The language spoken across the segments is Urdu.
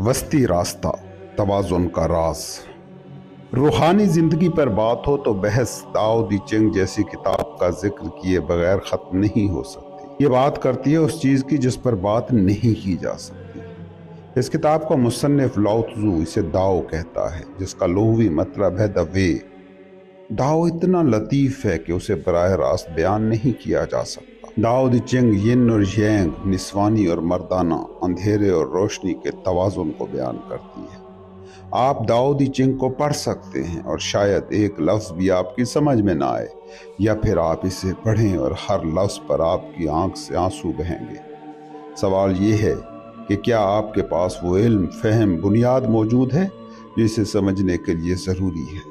وسطی راستہ، توازن کا راز۔ روحانی زندگی پر بات ہو تو بحث داؤ دی چنگ جیسی کتاب کا ذکر کیے بغیر ختم نہیں ہو سکتی۔ یہ بات کرتی ہے اس چیز کی جس پر بات نہیں کی جا سکتی۔ اس کتاب کا مصنف لاؤ تزو اسے داؤ کہتا ہے، جس کا لغوی مطلب ہے دا وے۔ داؤ اتنا لطیف ہے کہ اسے براہ راست بیان نہیں کیا جا سکتا۔ داؤ دی چنگ ین اور ینگ، نسوانی اور مردانہ، اندھیرے اور روشنی کے توازن کو بیان کرتی ہے۔ آپ داؤ دی چنگ کو پڑھ سکتے ہیں اور شاید ایک لفظ بھی آپ کی سمجھ میں نہ آئے، یا پھر آپ اسے پڑھیں اور ہر لفظ پر آپ کی آنکھ سے آنسو بہیں گے۔ سوال یہ ہے کہ کیا آپ کے پاس وہ علم، فہم، بنیاد موجود ہے جو اسے سمجھنے کے لیے ضروری ہے؟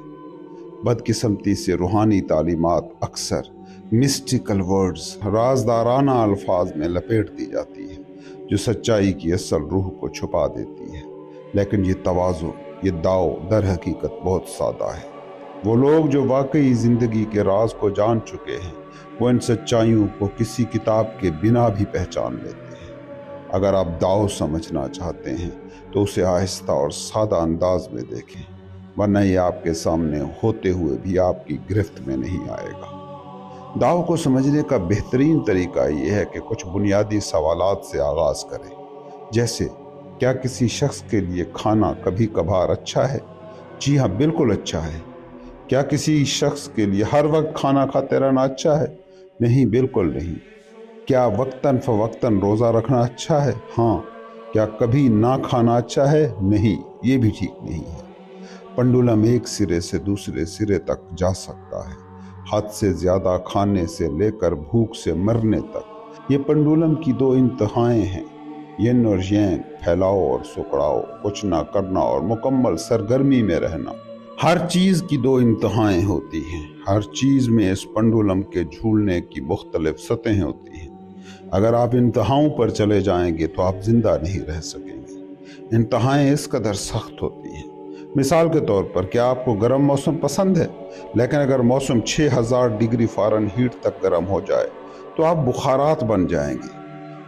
بدقسمتی سے روحانی تعلیمات اکثر مسٹیکل ورڈز، رازدارانہ الفاظ میں لپیٹ دی جاتی ہے جو سچائی کی اصل روح کو چھپا دیتی ہے۔ لیکن یہ توازن، یہ داؤ در حقیقت بہت سادہ ہے۔ وہ لوگ جو واقعی زندگی کے راز کو جان چکے ہیں، وہ ان سچائیوں کو کسی کتاب کے بنا بھی پہچان لیتے ہیں۔ اگر آپ داؤ سمجھنا چاہتے ہیں تو اسے آہستہ اور سادہ انداز میں دیکھیں، ورنہ یہ آپ کے سامنے ہوتے ہوئے بھی آپ کی گرفت میں نہیں آئے گا۔ داؤ کو سمجھنے کا بہترین طریقہ یہ ہے کہ کچھ بنیادی سوالات سے آغاز کریں، جیسے کیا کسی شخص کے لیے کھانا کبھی کبھار اچھا ہے؟ جی ہاں، بالکل اچھا ہے۔ کیا کسی شخص کے لیے ہر وقت کھانا کھاتے رہنا اچھا ہے؟ نہیں، بالکل نہیں۔ کیا وقتاً فوقتاً روزہ رکھنا اچھا ہے؟ ہاں۔ کیا کبھی نہ کھانا اچھا ہے؟ نہیں، یہ بھی ٹھیک نہیں ہے۔ پنڈولم ایک سرے سے دوسرے سرے تک جا سکتا ہے، حد سے زیادہ کھانے سے لے کر بھوک سے مرنے تک۔ یہ پنڈولم کی دو انتہائیں ہیں، ین اور ینگ، پھیلاؤ اور سکڑاؤ، کچھ نہ کرنا اور مکمل سرگرمی میں رہنا۔ ہر چیز کی دو انتہائیں ہوتی ہیں، ہر چیز میں اس پنڈولم کے جھولنے کی مختلف سطحیں ہوتی ہیں۔ اگر آپ انتہاؤں پر چلے جائیں گے تو آپ زندہ نہیں رہ سکیں گے۔ انتہائیں اس قدر سخت ہوتی ہیں۔ مثال کے طور پر، کیا آپ کو گرم موسم پسند ہے؟ لیکن اگر موسم 6000 ڈگری فارنہیٹ تک گرم ہو جائے تو آپ بخارات بن جائیں گے۔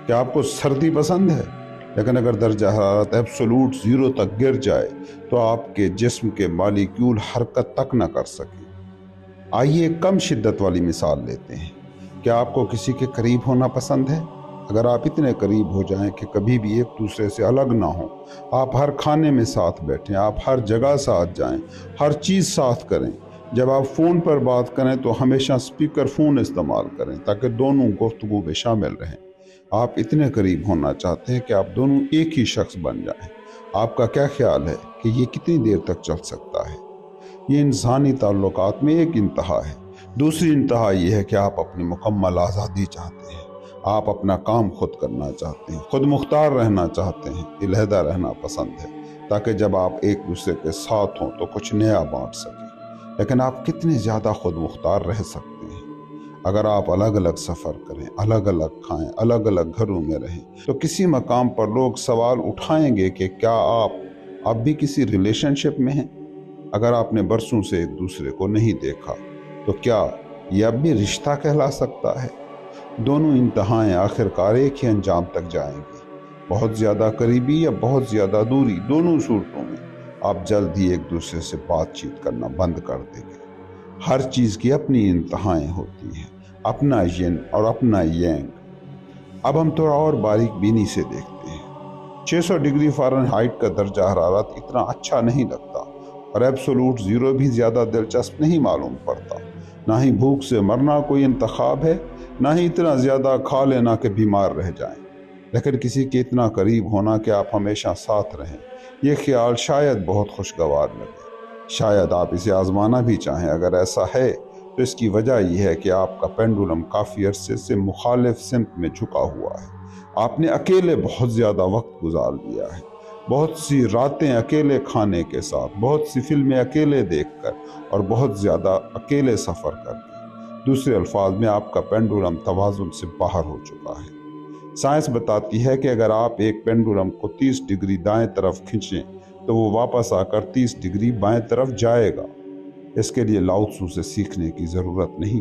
کیا آپ کو سردی پسند ہے؟ لیکن اگر درجہ حرارت ایبسولوٹ 0 تک گر جائے تو آپ کے جسم کے مالیکیول حرکت تک نہ کر سکیں۔ آئیے ایک کم شدت والی مثال لیتے ہیں۔ کیا آپ کو کسی کے قریب ہونا پسند ہے؟ اگر آپ اتنے قریب ہو جائیں کہ کبھی بھی ایک دوسرے سے الگ نہ ہوں، آپ ہر کھانے میں ساتھ بیٹھیں، آپ ہر جگہ ساتھ جائیں، ہر چیز ساتھ کریں۔ جب آپ فون پر بات کریں تو ہمیشہ سپیکر فون استعمال کریں تاکہ دونوں گفتگو میں شامل رہیں۔ آپ اتنے قریب ہونا چاہتے ہیں کہ آپ دونوں ایک ہی شخص بن جائیں۔ آپ کا کیا خیال ہے کہ یہ کتنی دیر تک چل سکتا ہے؟ یہ انسانی تعلقات میں ایک انتہا ہے۔ دوسری انتہا یہ ہے کہ آپ اپنی مکمل آزادی چاہتے ہیں۔ آپ اپنا کام خود کرنا چاہتے ہیں، خود مختار رہنا چاہتے ہیں، علیحدہ رہنا پسند ہے تاکہ جب آپ ایک دوسرے کے ساتھ ہوں تو کچھ نیا بانٹ سکیں۔ لیکن آپ کتنے زیادہ خود مختار رہ سکتے ہیں؟ اگر آپ الگ الگ سفر کریں، الگ الگ کھائیں، الگ الگ گھروں میں رہیں، تو کسی مقام پر لوگ سوال اٹھائیں گے کہ کیا آپ اب بھی کسی ریلیشن شپ میں ہیں؟ اگر آپ نے برسوں سے ایک دوسرے کو نہیں دیکھا تو کیا یہ اب بھی رشتہ کہلا سکتا ہے؟ دونوں انتہائیں آخرکار ایک ہی انجام تک جائیں گی، بہت زیادہ قریبی یا بہت زیادہ دوری۔ دونوں صورتوں میں آپ جلد ہی ایک دوسرے سے بات چیت کرنا بند کر دیں گے۔ ہر چیز کی اپنی انتہائیں ہوتی ہیں، اپنا ین اور اپنا ینگ۔ اب ہم تھوڑا اور باریک بینی سے دیکھتے ہیں۔ 600 ڈگری فارنہائٹ کا درجہ حرارت اتنا اچھا نہیں لگتا، اور ایبسولوٹ 0 بھی زیادہ دلچسپ نہیں معلوم پڑتا۔ نہ ہی بھوک سے مرنا کوئی انتخاب ہے، نہ ہی اتنا زیادہ کھا لینا کہ بیمار رہ جائیں۔ لیکن کسی کے اتنا قریب ہونا کہ آپ ہمیشہ ساتھ رہیں، یہ خیال شاید بہت خوشگوار لگے۔ شاید آپ اسے آزمانا بھی چاہیں۔ اگر ایسا ہے تو اس کی وجہ یہ ہے کہ آپ کا پینڈولم کافی عرصے سے مخالف سمت میں جھکا ہوا ہے۔ آپ نے اکیلے بہت زیادہ وقت گزار دیا ہے، بہت سی راتیں اکیلے کھانے کے ساتھ، بہت سی فلمیں اکیلے دیکھ کر، اور بہت زیادہ اکیلے سفر کر کے۔ دوسرے الفاظ میں آپ کا پینڈولم توازن سے باہر ہو چکا ہے۔ سائنس بتاتی ہے کہ اگر آپ ایک پینڈولم کو 30 ڈگری دائیں طرف کھینچیں تو وہ واپس آ کر 30 ڈگری بائیں طرف جائے گا۔ اس کے لیے لاؤ تزو سے سیکھنے کی ضرورت نہیں،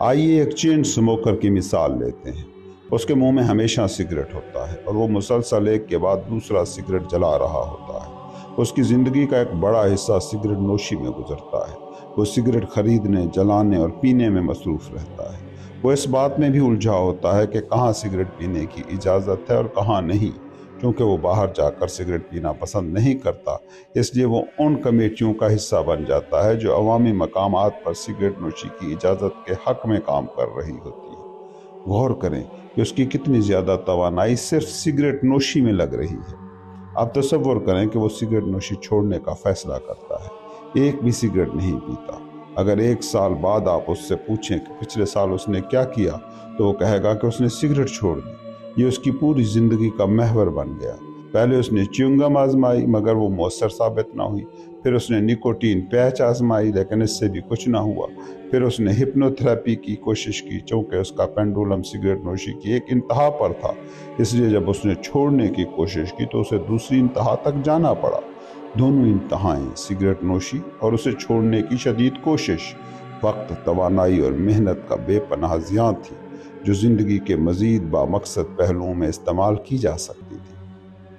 آئیے ایک چین سموکر کی مثال لیتے ہیں۔ اس کے منہ میں ہمیشہ سگریٹ ہوتا ہے اور وہ مسلسل ایک کے بعد دوسرا سگریٹ جلا رہا ہوتا ہے۔ اس کی زندگی کا ایک بڑا حصہ سگریٹ نوشی میں گزرتا ہے۔ وہ سگریٹ خریدنے، جلانے اور پینے میں مصروف رہتا ہے۔ وہ اس بات میں بھی الجھا ہوتا ہے کہ کہاں سگریٹ پینے کی اجازت ہے اور کہاں نہیں۔ کیونکہ وہ باہر جا کر سگریٹ پینا پسند نہیں کرتا، اس لیے وہ ان کمیٹیوں کا حصہ بن جاتا ہے جو عوامی مقامات پر سگریٹ نوشی کی اجازت کے حق میں کام کر رہی ہوتی ہے۔ غور کریں کہ اس کی کتنی زیادہ توانائی صرف سگریٹ نوشی میں لگ رہی ہے۔ آپ تصور کریں کہ وہ سگریٹ نوشی چھوڑنے کا فیصلہ کرتا ہے، ایک بھی سگریٹ نہیں پیتا۔ اگر 1 سال بعد آپ اس سے پوچھیں کہ پچھلے سال اس نے کیا کیا، تو وہ کہے گا کہ اس نے سگریٹ چھوڑ دی۔ یہ اس کی پوری زندگی کا محور بن گیا۔ پہلے اس نے چیونگم آزمائی مگر وہ مؤثر ثابت نہ ہوئی، پھر اس نے نکوٹین پیچ آزمائی لیکن اس سے بھی کچھ نہ ہوا، پھر اس نے ہپنوتھراپی کی کوشش کی چونکہ اس کا پینڈولم سگریٹ نوشی کی ایک انتہا پر تھا، اس لیے جب اس نے چھوڑنے کی کوشش کی تو اسے دوسری انتہا تک جانا پڑا۔ دونوں انتہائیں، سگریٹ نوشی اور اسے چھوڑنے کی شدید کوشش، وقت، توانائی اور محنت کا بے پناہ زیاں تھی جو زندگی کے مزید بامقصد پہلوؤں میں استعمال کی جا سکتی تھی۔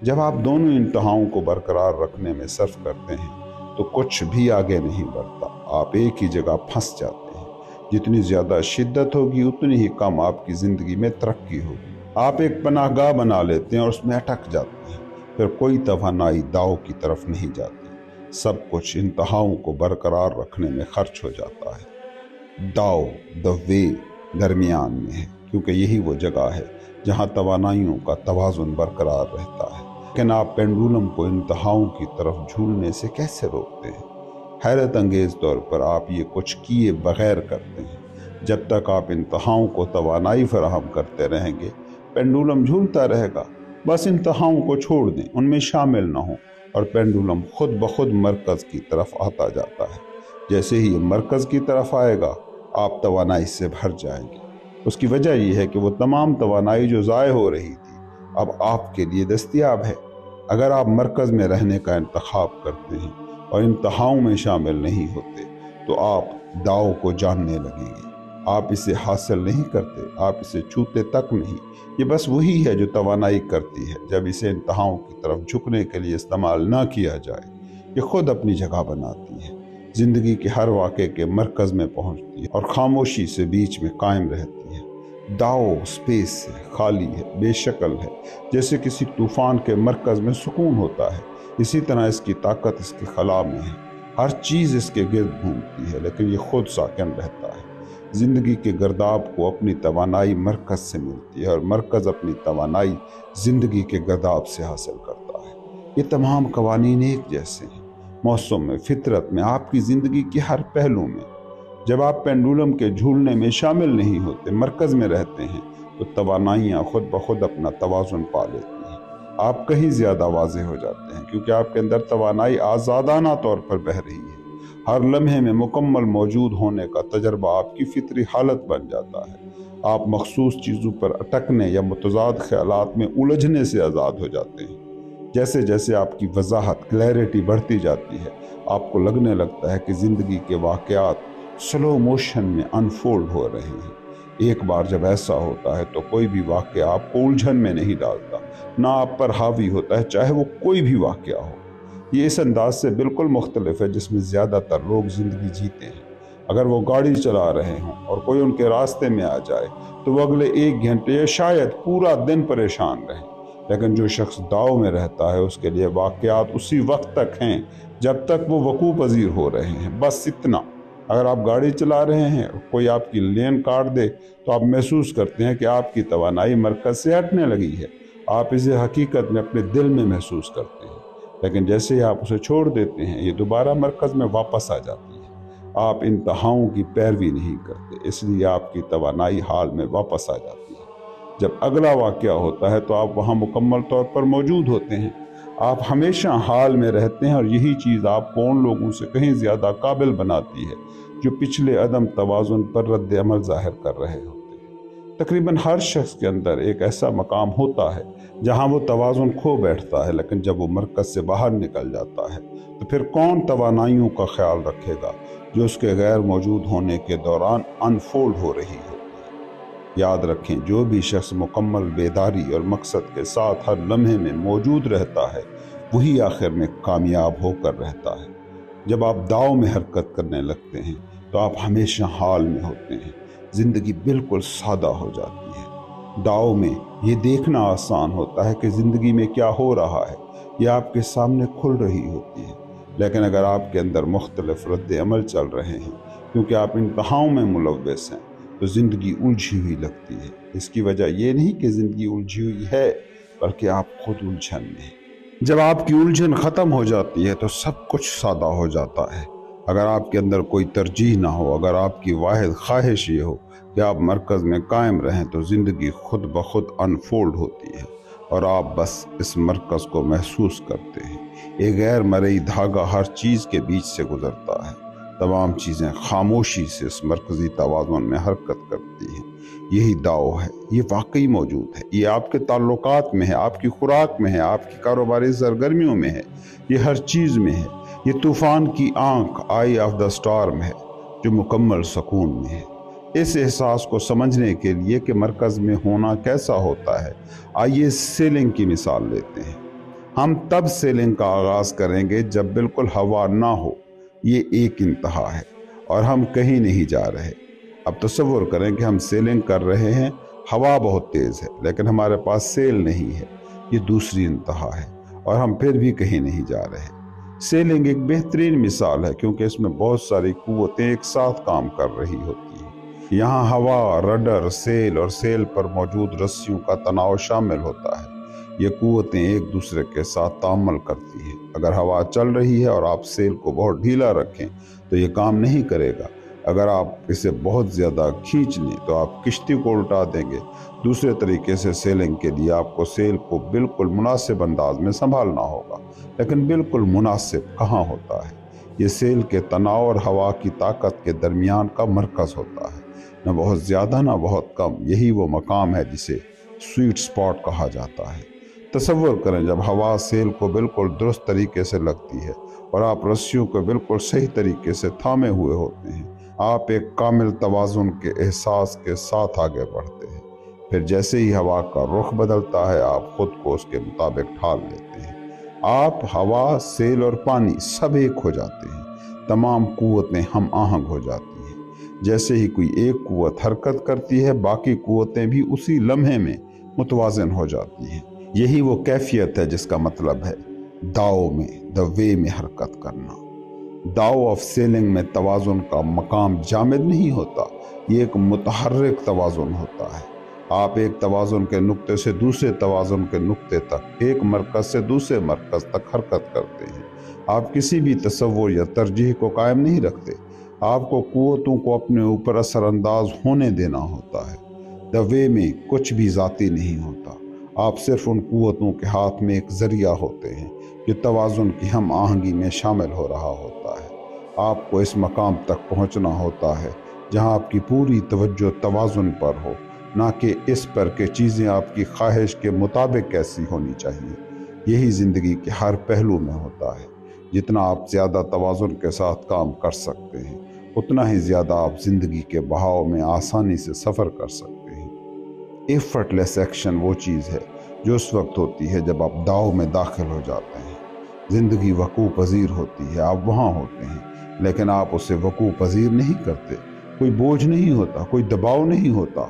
جب آپ دونوں انتہاؤں کو برقرار رکھنے میں صرف کرتے ہیں تو کچھ بھی آگے نہیں بڑھتا، آپ ایک ہی جگہ پھنس جاتے ہیں۔ جتنی زیادہ شدت ہوگی اتنی ہی کم آپ کی زندگی میں ترقی ہوگی۔ آپ ایک پناہ گاہ بنا لیتے ہیں اور اس میں اٹک جاتے ہیں، پھر کوئی توانائی داؤ کی طرف نہیں جاتی، سب کچھ انتہاؤں کو برقرار رکھنے میں خرچ ہو جاتا ہے۔ داؤ، دا وے، درمیان میں ہے، کیونکہ یہی وہ جگہ ہے جہاں توانائیوں کا توازن برقرار رہتا ہے۔ لیکن آپ پینڈولم کو انتہاؤں کی طرف جھولنے سے کیسے روکتے ہیں؟ حیرت انگیز طور پر آپ یہ کچھ کیے بغیر کرتے ہیں۔ جب تک آپ انتہاؤں کو توانائی فراہم کرتے رہیں گے، پینڈولم جھولتا رہے گا۔ بس انتہاؤں کو چھوڑ دیں، ان میں شامل نہ ہوں، اور پینڈولم خود بخود مرکز کی طرف آتا جاتا ہے۔ جیسے ہی یہ مرکز کی طرف آئے گا، آپ توانائی سے بھر جائیں گے۔ اس کی وجہ یہ ہے کہ وہ تمام توانائی جو ضائع ہو رہی تھی اب آپ کے لیے دستیاب ہے۔ اگر آپ مرکز میں رہنے کا انتخاب کرتے ہیں اور انتہاؤں میں شامل نہیں ہوتے تو آپ داؤ کو جاننے لگیں گے۔ آپ اسے حاصل نہیں کرتے، آپ اسے چھوتے تک نہیں۔ یہ بس وہی ہے جو توانائی کرتی ہے جب اسے انتہاؤں کی طرف جھکنے کے لیے استعمال نہ کیا جائے۔ یہ خود اپنی جگہ بناتی ہے، زندگی کے ہر واقعے کے مرکز میں پہنچتی ہے اور خاموشی سے بیچ میں قائم رہتی ہے۔ داؤ سپیس ہے، خالی ہے، بے شکل ہے، جیسے کسی طوفان کے مرکز میں سکون ہوتا ہے۔ اسی طرح اس کی طاقت اس کی خلا میں ہے۔ ہر چیز اس کے گرد گھومتی ہے لیکن یہ خود ساکن رہتا ہے۔ زندگی کے گرداب کو اپنی توانائی مرکز سے ملتی ہے اور مرکز اپنی توانائی زندگی کے گرداب سے حاصل کرتا ہے۔ یہ تمام قوانین ایک جیسے ہیں، موسم میں، فطرت میں، آپ کی زندگی کے ہر پہلو میں۔ جب آپ پینڈولم کے جھولنے میں شامل نہیں ہوتے، مرکز میں رہتے ہیں، تو توانائیاں خود بخود اپنا توازن پا لیتی ہیں۔ آپ کہیں زیادہ واضح ہو جاتے ہیں کیونکہ آپ کے اندر توانائی آزادانہ طور پر بہہ رہی ہے۔ ہر لمحے میں مکمل موجود ہونے کا تجربہ آپ کی فطری حالت بن جاتا ہے۔ آپ مخصوص چیزوں پر اٹکنے یا متضاد خیالات میں الجھنے سے آزاد ہو جاتے ہیں۔ جیسے جیسے آپ کی وضاحت، کلیئرٹی بڑھتی جاتی ہے، آپ کو لگنے لگتا ہے کہ زندگی کے واقعات سلو موشن میں انفولڈ ہو رہے ہیں۔ ایک بار جب ایسا ہوتا ہے تو کوئی بھی واقعہ آپ کو الجھن میں نہیں ڈالتا، نہ آپ پر حاوی ہوتا ہے، چاہے وہ کوئی بھی واقعہ ہو۔ یہ اس انداز سے بالکل مختلف ہے جس میں زیادہ تر لوگ زندگی جیتے ہیں۔ اگر وہ گاڑی چلا رہے ہوں اور کوئی ان کے راستے میں آ جائے تو وہ اگلے 1 گھنٹے یا شاید پورا دن پریشان رہیں۔ لیکن جو شخص داؤ میں رہتا ہے اس کے لیے واقعات اسی وقت تک ہیں جب تک وہ وقوع پذیر ہو رہے ہیں، بس اتنا۔ اگر آپ گاڑی چلا رہے ہیں اور کوئی آپ کی لین کاٹ دے تو آپ محسوس کرتے ہیں کہ آپ کی توانائی مرکز سے ہٹنے لگی ہے۔ آپ اسے حقیقت میں اپنے دل میں محسوس کرتے ہیں، لیکن جیسے ہی آپ اسے چھوڑ دیتے ہیں یہ دوبارہ مرکز میں واپس آ جاتی ہے۔ آپ انتہاؤں کی پیروی نہیں کرتے، اس لیے آپ کی توانائی حال میں واپس آ جاتی ہے۔ جب اگلا واقعہ ہوتا ہے تو آپ وہاں مکمل طور پر موجود ہوتے ہیں۔ آپ ہمیشہ حال میں رہتے ہیں اور یہی چیز آپ کو ان لوگوں سے کہیں زیادہ قابل بناتی ہے جو پچھلے عدم توازن پر رد عمل ظاہر کر رہے ہوتے ہیں۔ تقریباً ہر شخص کے اندر ایک ایسا مقام ہوتا ہے جہاں وہ توازن کھو بیٹھتا ہے، لیکن جب وہ مرکز سے باہر نکل جاتا ہے تو پھر کون توانائیوں کا خیال رکھے گا جو اس کے غیر موجود ہونے کے دوران انفولڈ ہو رہی ہوتی ہے۔ یاد رکھیں، جو بھی شخص مکمل بیداری اور مقصد کے ساتھ ہر لمحے میں موجود رہتا ہے وہی آخر میں کامیاب ہو کر رہتا ہے۔ جب آپ داؤ میں حرکت کرنے لگتے ہیں تو آپ ہمیشہ حال میں ہوتے ہیں، زندگی بالکل سادہ ہو جاتی ہے۔ داؤ میں یہ دیکھنا آسان ہوتا ہے کہ زندگی میں کیا ہو رہا ہے، یہ آپ کے سامنے کھل رہی ہوتی ہے۔ لیکن اگر آپ کے اندر مختلف رد عمل چل رہے ہیں کیونکہ آپ انتہاؤں میں ملوث ہیں تو زندگی الجھی ہوئی لگتی ہے۔ اس کی وجہ یہ نہیں کہ زندگی الجھی ہوئی ہے بلکہ آپ خود الجھن میں ہیں۔ جب آپ کی الجھن ختم ہو جاتی ہے تو سب کچھ سادہ ہو جاتا ہے۔ اگر آپ کے اندر کوئی ترجیح نہ ہو، اگر آپ کی واحد خواہش یہ ہو کہ آپ مرکز میں قائم رہیں تو زندگی خود بخود انفولڈ ہوتی ہے اور آپ بس اس مرکز کو محسوس کرتے ہیں۔ ایک غیر مرئی دھاگا ہر چیز کے بیچ سے گزرتا ہے۔ تمام چیزیں خاموشی سے اس مرکزی توازن میں حرکت کرتی ہیں۔ یہی داؤ ہے، یہ واقعی موجود ہے، یہ آپ کے تعلقات میں ہے، آپ کی خوراک میں ہے، آپ کی کاروباری سرگرمیوں میں ہے، یہ ہر چیز میں ہے۔ یہ طوفان کی آنکھ، آئی آف دا اسٹارم ہے جو مکمل سکون میں ہے۔ اس احساس کو سمجھنے کے لیے کہ مرکز میں ہونا کیسا ہوتا ہے، آئیے سیلنگ کی مثال لیتے ہیں۔ ہم تب سیلنگ کا آغاز کریں گے جب بالکل ہوا نہ ہو، یہ ایک انتہا ہے اور ہم کہیں نہیں جا رہے۔ اب تصور کریں کہ ہم سیلنگ کر رہے ہیں، ہوا بہت تیز ہے لیکن ہمارے پاس سیل نہیں ہے، یہ دوسری انتہا ہے اور ہم پھر بھی کہیں نہیں جا رہے۔ سیلنگ ایک بہترین مثال ہے کیونکہ اس میں بہت ساری قوتیں ایک ساتھ کام کر رہی ہوتی ہیں۔ یہاں ہوا، رڈر، سیل اور سیل پر موجود رسیوں کا تناؤ شامل ہوتا ہے۔ یہ قوتیں ایک دوسرے کے ساتھ تعامل کرتی ہیں۔ اگر ہوا چل رہی ہے اور آپ سیل کو بہت ڈھیلا رکھیں تو یہ کام نہیں کرے گا۔ اگر آپ اسے بہت زیادہ کھینچ لیں تو آپ کشتی کو الٹا دیں گے۔ دوسرے طریقے سے سیلنگ کے لیے آپ کو سیل کو بالکل مناسب انداز میں سنبھالنا ہوگا، لیکن بالکل مناسب کہاں ہوتا ہے؟ یہ سیل کے تناؤ اور ہوا کی طاقت کے درمیان کا مرکز ہوتا ہے، نہ بہت زیادہ نہ بہت کم۔ یہی وہ مقام ہے جسے سویٹ سپاٹ کہا جاتا ہے۔ تصور کریں جب ہوا سیل کو بالکل درست طریقے سے لگتی ہے اور آپ رسیوں کو بالکل صحیح طریقے سے تھامے ہوئے ہوتے ہیں، آپ ایک کامل توازن کے احساس کے ساتھ آگے بڑھتے ہیں۔ پھر جیسے ہی ہوا کا رخ بدلتا ہے آپ خود کو اس کے مطابق ڈھال لیتے ہیں۔ آپ، ہوا، سیل اور پانی سب ایک ہو جاتے ہیں۔ تمام قوتیں ہم آہنگ ہو جاتی ہیں۔ جیسے ہی کوئی ایک قوت حرکت کرتی ہے باقی قوتیں بھی اسی لمحے میں متوازن ہو جاتی ہیں۔ یہی وہ کیفیت ہے جس کا مطلب ہے داؤ میں، دا وے میں حرکت کرنا۔ داؤ آف سیلنگ میں توازن کا مقام جامد نہیں ہوتا، یہ ایک متحرک توازن ہوتا ہے۔ آپ ایک توازن کے نقطے سے دوسرے توازن کے نقطے تک، ایک مرکز سے دوسرے مرکز تک حرکت کرتے ہیں۔ آپ کسی بھی تصور یا ترجیح کو قائم نہیں رکھتے، آپ کو قوتوں کو اپنے اوپر اثر انداز ہونے دینا ہوتا ہے۔ دا وے میں کچھ بھی ذاتی نہیں ہوتا، آپ صرف ان قوتوں کے ہاتھ میں ایک ذریعہ ہوتے ہیں جو توازن کی ہم آہنگی میں شامل ہو رہا ہوتا ہے۔ آپ کو اس مقام تک پہنچنا ہوتا ہے جہاں آپ کی پوری توجہ توازن پر ہو، نہ کہ اس پر کہ چیزیں آپ کی خواہش کے مطابق کیسی ہونی چاہیے۔ یہی زندگی کے ہر پہلو میں ہوتا ہے۔ جتنا آپ زیادہ توازن کے ساتھ کام کر سکتے ہیں اتنا ہی زیادہ آپ زندگی کے بہاؤ میں آسانی سے سفر کر سکتے ہیں۔ ایفرٹ لیس ایکشن وہ چیز ہے جو اس وقت ہوتی ہے جب آپ داؤ میں داخل ہو جاتے ہیں۔ زندگی وقوع پذیر ہوتی ہے، آپ وہاں ہوتے ہیں لیکن آپ اسے وقوع پذیر نہیں کرتے۔ کوئی بوجھ نہیں ہوتا، کوئی دباؤ نہیں ہوتا،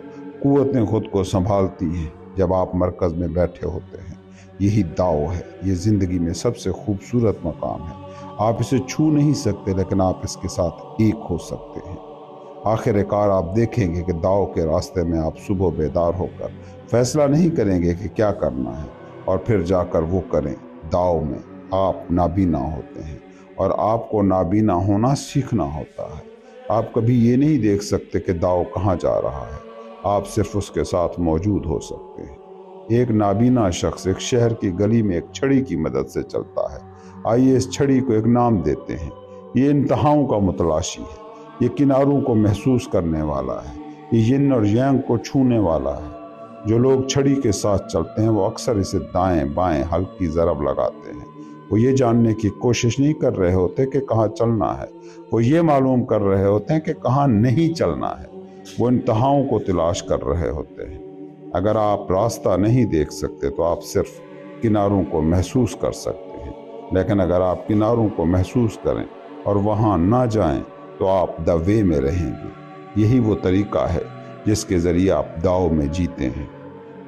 قوتیں خود کو سنبھالتی ہیں جب آپ مرکز میں بیٹھے ہوتے ہیں۔ یہی داؤ ہے، یہ زندگی میں سب سے خوبصورت مقام ہے۔ آپ اسے چھو نہیں سکتے لیکن آپ اس کے ساتھ ایک ہو سکتے ہیں۔ آخر کار آپ دیکھیں گے کہ داؤ کے راستے میں آپ صبح بیدار ہو کر فیصلہ نہیں کریں گے کہ کیا کرنا ہے اور پھر جا کر وہ کریں۔ داؤ میں آپ نابینا ہوتے ہیں اور آپ کو نابینا ہونا سیکھنا ہوتا ہے۔ آپ کبھی یہ نہیں دیکھ سکتے کہ داؤ کہاں جا رہا ہے، آپ صرف اس کے ساتھ موجود ہو سکتے ہیں۔ ایک نابینا شخص ایک شہر کی گلی میں ایک چھڑی کی مدد سے چلتا ہے۔ آئیے اس چھڑی کو ایک نام دیتے ہیں۔ یہ انتہاؤں کا متلاشی ہے، یہ کناروں کو محسوس کرنے والا ہے، یہ ین اور یانگ کو چھونے والا ہے۔ جو لوگ چھڑی کے ساتھ چلتے ہیں وہ اکثر اسے دائیں بائیں ہلکی ضرب لگاتے ہیں وہ یہ جاننے کی کوشش نہیں کر رہے ہوتے کہ کہاں چلنا ہے، وہ یہ معلوم کر رہے ہوتے ہیں کہ کہاں نہیں چلنا ہے، وہ انتہاؤں کو تلاش کر رہے ہوتے ہیں۔ اگر آپ راستہ نہیں دیکھ سکتے تو آپ صرف کناروں کو محسوس کر سکتے ہیں، لیکن اگر آپ کناروں کو محسوس کریں اور وہاں نہ جائیں تو آپ دوے میں رہیں گے۔ یہی وہ طریقہ ہے جس کے ذریعے آپ داؤ میں جیتے ہیں۔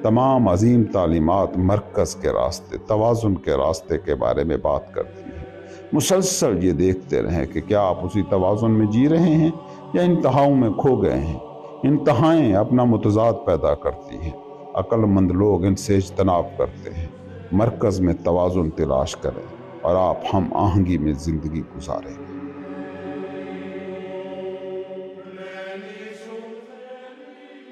تمام عظیم تعلیمات مرکز کے راستے، توازن کے راستے کے بارے میں بات کرتی ہیں۔ مسلسل یہ دیکھتے رہیں کہ کیا آپ اسی توازن میں جی رہے ہیں یا انتہاؤں میں کھو گئے ہیں۔ انتہائیں اپنا متضاد پیدا کرتی ہیں، عقل مند لوگ ان سے اجتناب کرتے ہیں۔ مرکز میں توازن تلاش کریں اور آپ ہم آہنگی میں زندگی گزاریں گے۔